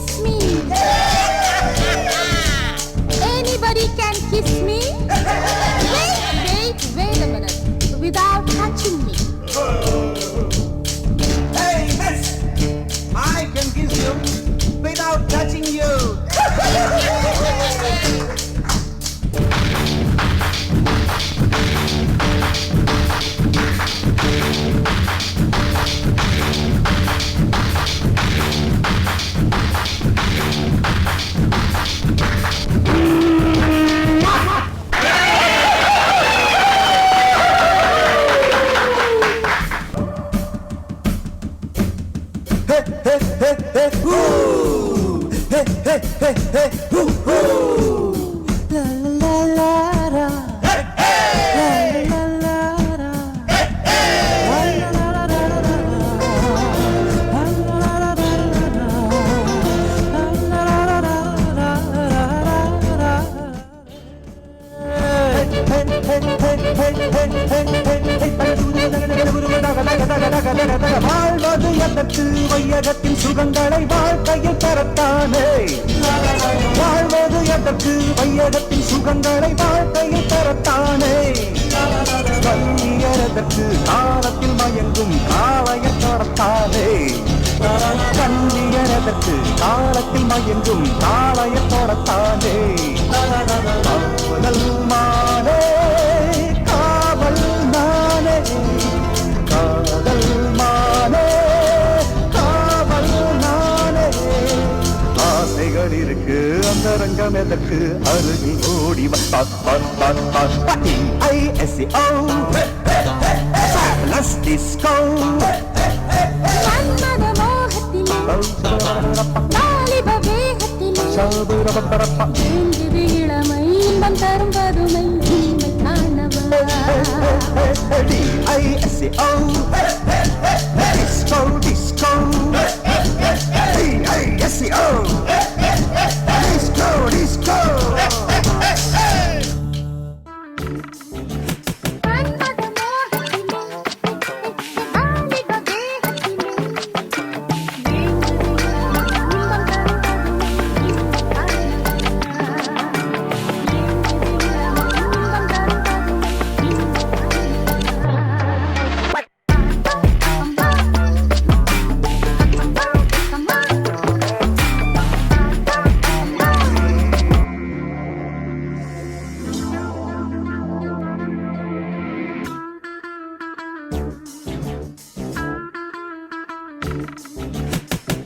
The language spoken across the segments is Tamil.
kiss me. Anybody can kiss me. Wait a minute. Without touching me. Hey, miss! I can kiss you without touching you. வாழ்வது எதற்கு வையகத்தின் சுகங்களை வாழ்க்கையில் பெறத்தானே வாழ்வது எதற்கு வையகத்தின் சுகங்களை வாழ்க்கையில் பெறத்தானே கண்ணியதற்கு காலத்தில் மயங்கும் காளையர் தொடத்தானே கண்ணியதற்கு காலத்தில் மயங்கும் காளையர் தொடத்தானே காவல் மானே காவல் நானே காதல் மானே காவல் நானே ஆசைகள் இருக்கு அந்த ரங்கம் எதற்கு அருகில் ஓடி ISO Let's disco மன்மத மோகத்திலே வாலிப வேகத்திலே ஏங்குது இளமை இன்பம் தரும் பதுமை இனிமை காணவா DISCO Disco Disco DISCO Disco Disco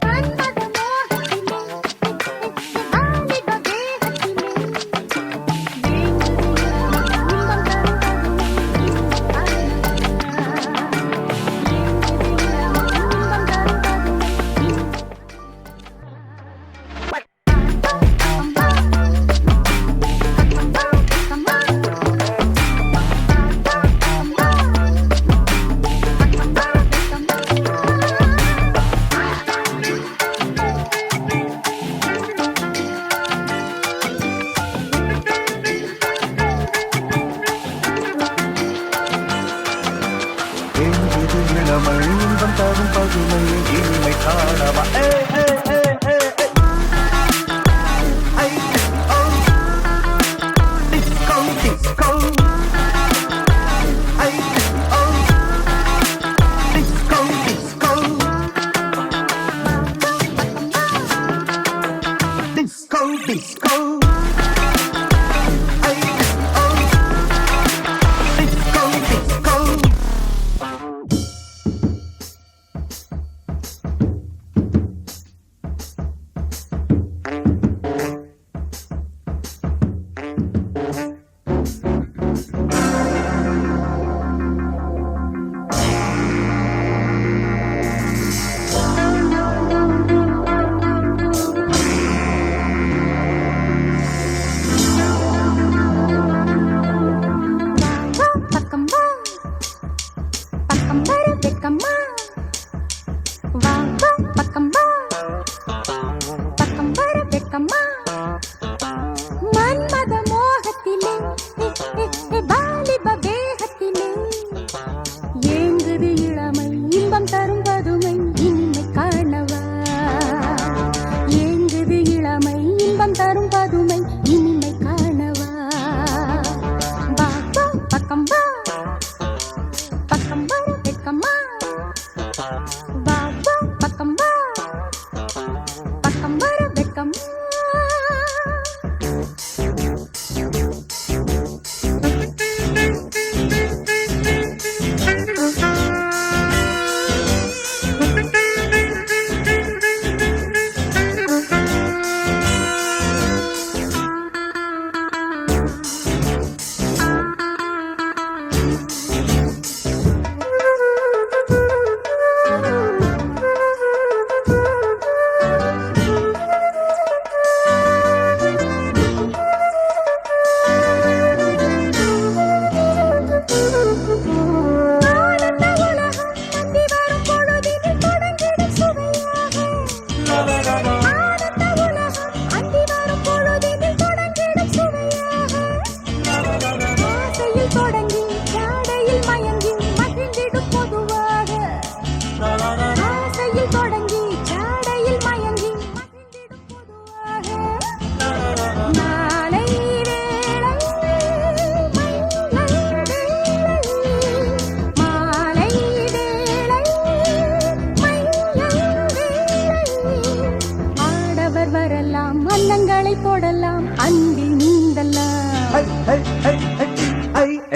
மன்மத மோகத்திலே வாலிப வேகத்திலே ஏங்குது இளமை இன்பம் இன்பம் தரும் பதுமையை இனிமை காணவா Disco Disco Disco Disco Disco Disco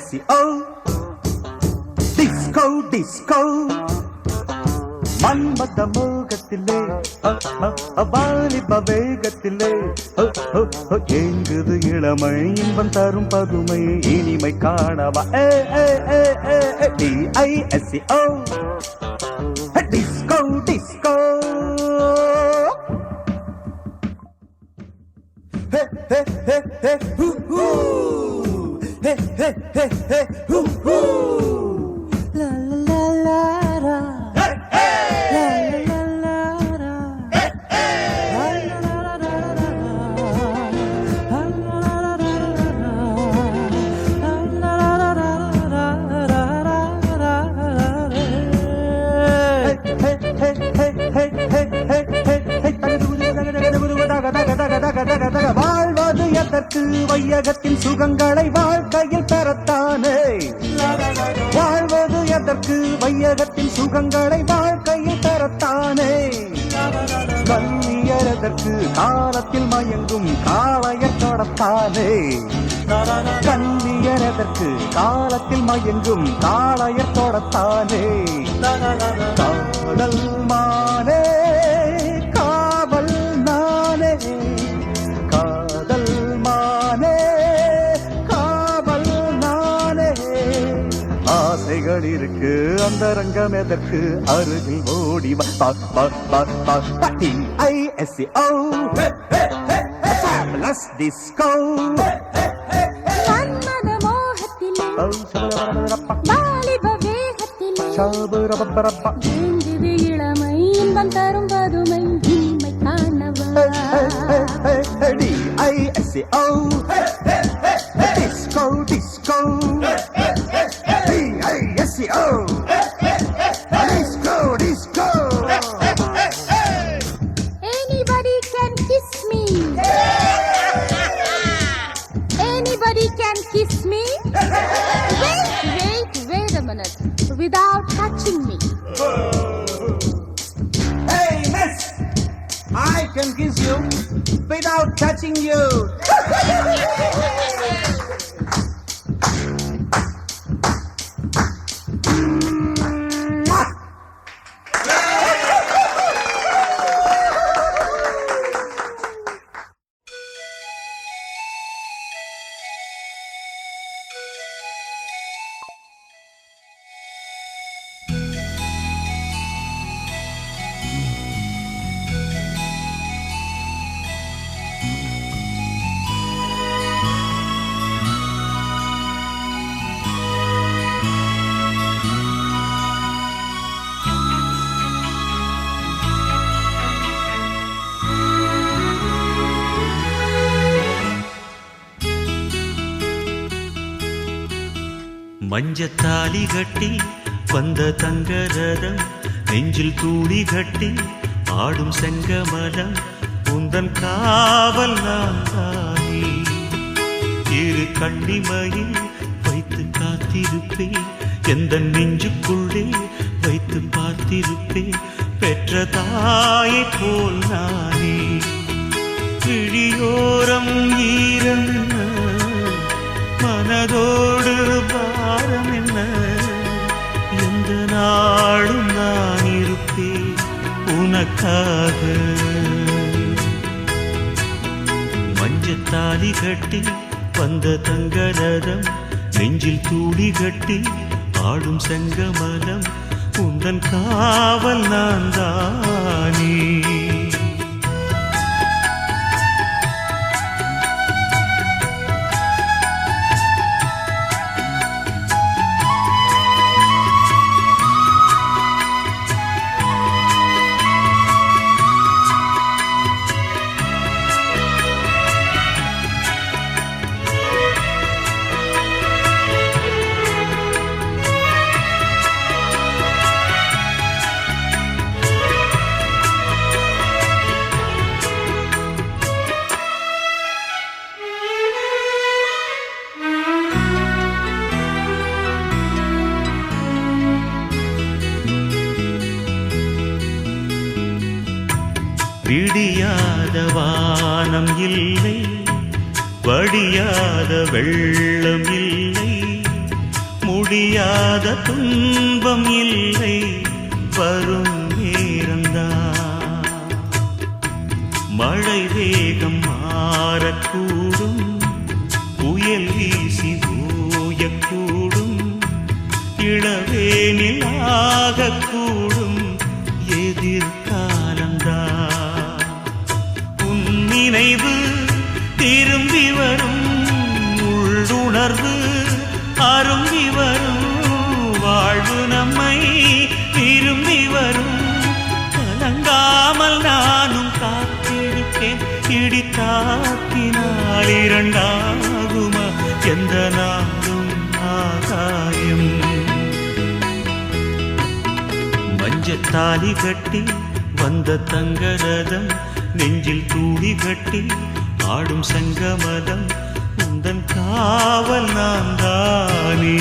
DISCO disco disco மன்மத மோகத்திலே வாலிப வேகத்திலே எங்குது இளமை இன்பம் தரும் பதுமை இனிமை காணவா DISCO disco disco hey hey hey hey hoo hoo hey hey hey hey hoo hoo la la la la hey hey la la la la hey hey la la la la வாழ்வது எதற்கு வையகத்தின் சுகங்களை வாழ்க்கையில் பெறத்தானே வாழ்வது எதற்கு வையகத்தின் சுகங்களை வாழ்க்கையில் பெறத்தானே கல்வியர் எதற்கு காலத்தில் மயங்கும் காளையர் தொடத்தானே கல்வியர் எதற்கு காலத்தில் மயங்கும் காளையர் தொடத்தானே காதல் மானே காவல் நானே காதல் மானே காவல் நானே ஆசைகள் இருக்கு அந்த ரங்கம் எதற்கு அருகில் ஓடி DISCO fabulous disco மன்மத மோகத்திலே வாலிப வேகத்திலே எங்குது இளமை இன்பம் தரும் பதுமை இனிமை காணவா DISCO disco disco DISCO disco disco Anybody can kiss me. Anybody can kiss me. Wait a minute. Without touching me. Hey miss, I can kiss you without touching you. மஞ்சத்தாலி கட்டி வந்த தங்கரதம் நெஞ்சில் தூளி கட்டி ஆடும் செங்கமலம் உந்தன் காவல் நான் தானே இரு கண்ணிமையில் வைத்து காத்திருப்பேன் எந்த நெஞ்சுக்குள்ளே வைத்து பார்த்திருப்பேன் பெற்ற தாயை போல் நானே கிழியோரம் ஈரம் மனதோடு பாரம் என்ன எந்த நாளும் நான் இருப்பேன் உனக்காக மஞ்சத்தாலி கட்டி வந்த தங்கரதம் நெஞ்சில் தூளி கட்டி ஆடும் செங்கமலம் உந்தன் காவல் நான் தானே விடியாத வானம் இல்லை வடியாத வெள்ளம் இல்லை முடியாத துன்பம் இல்லை வரும் நேரந்தான். மழை வேகம் மாறக்கூடும், புயல் வீசி ஓயக்கூடும், இளவேனில் ஆகக்கூடும் எதிர்காலந்தான். உன் நினைவு திரும்பி வரும், உள்ளுணர்வு அரும்பி வரும், வாழ்வு நம்மை திரும்பி வரும். கலங்காமல் நானும் காத்திருப்பேன், இடி தாக்கினால் இரண்டாகுமா எந்த நாளும் ஆகாயம். மஞ்சத்தாலி கட்டி வந்த தங்கரதம், நெஞ்சில் தூளி கட்டி ஆடும் சங்கமதம், உந்தன் காவல் நான் தானே.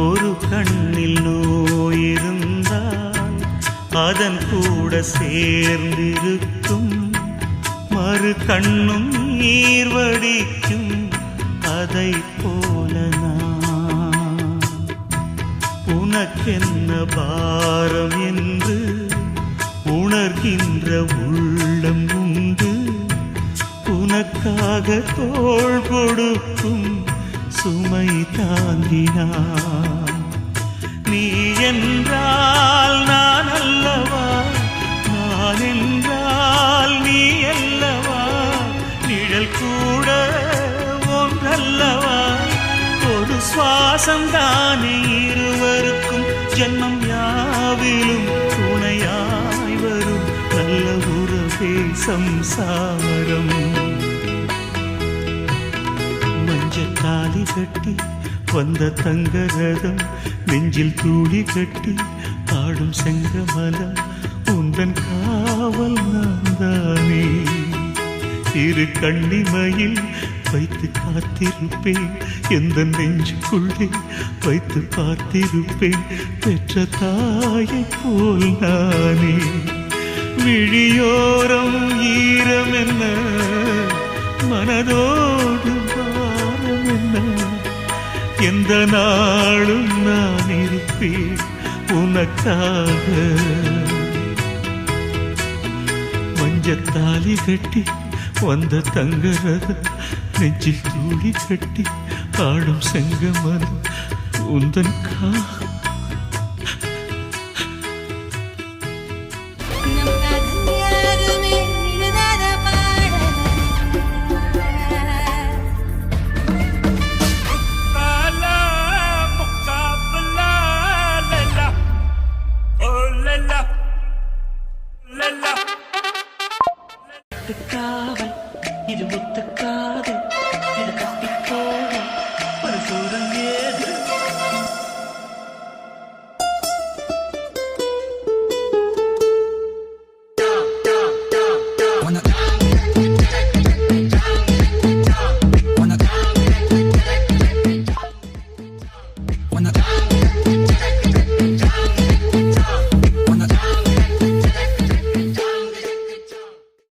ஒரு கண்ணில் நோயிருந்தால் அதன் கூட சேர்ந்திருக்கும், மறு கண்ணும் நீர் வடிக்கும், அதை போல நான் உனக்கென்ன பாரம் என்று உணர்கின்ற உள்ளம் உண்டு. உனக்காக தோள் கொடுக்கும் சுமை தாங்கினான். நீ என்றால் நான் அல்லவா, நான் என்றால் நீ அல்லவா, நிழல் கூட ஒன்றல்லவா. ஒரு சுவாசம் தானே இருவருக்கும், ஜென்மம் யாவிலும் துணையாய் வரும் நல்ல உறவே சம்சாரம். மஞ்சத்தாலி கட்டி வந்த தங்கரதம், நெஞ்சில் தூளி கட்டி ஆடும் செங்கமலம், உந்தன் காவல் நான் தானே. இரு கண்ணிமையில் வைத்து காத்திருப்பேன், எந்த நெஞ்சுக்குள்ளே வைத்து பார்த்திருப்பேன், பெற்ற தாயை போல் நானே. விழியோரம் ஈரம் என்ன, மனதோடு பாரம் என்ன, எந்த நாளும் நான் இருப்பேன் உனக்காக. மஞ்சத்தாலி கட்டி வந்த தங்கரத, நெஞ்சில் தூளி கட்டி ஆடும் செங்கமலம், உந்தன் காவல் இது முத்துக்காதல்.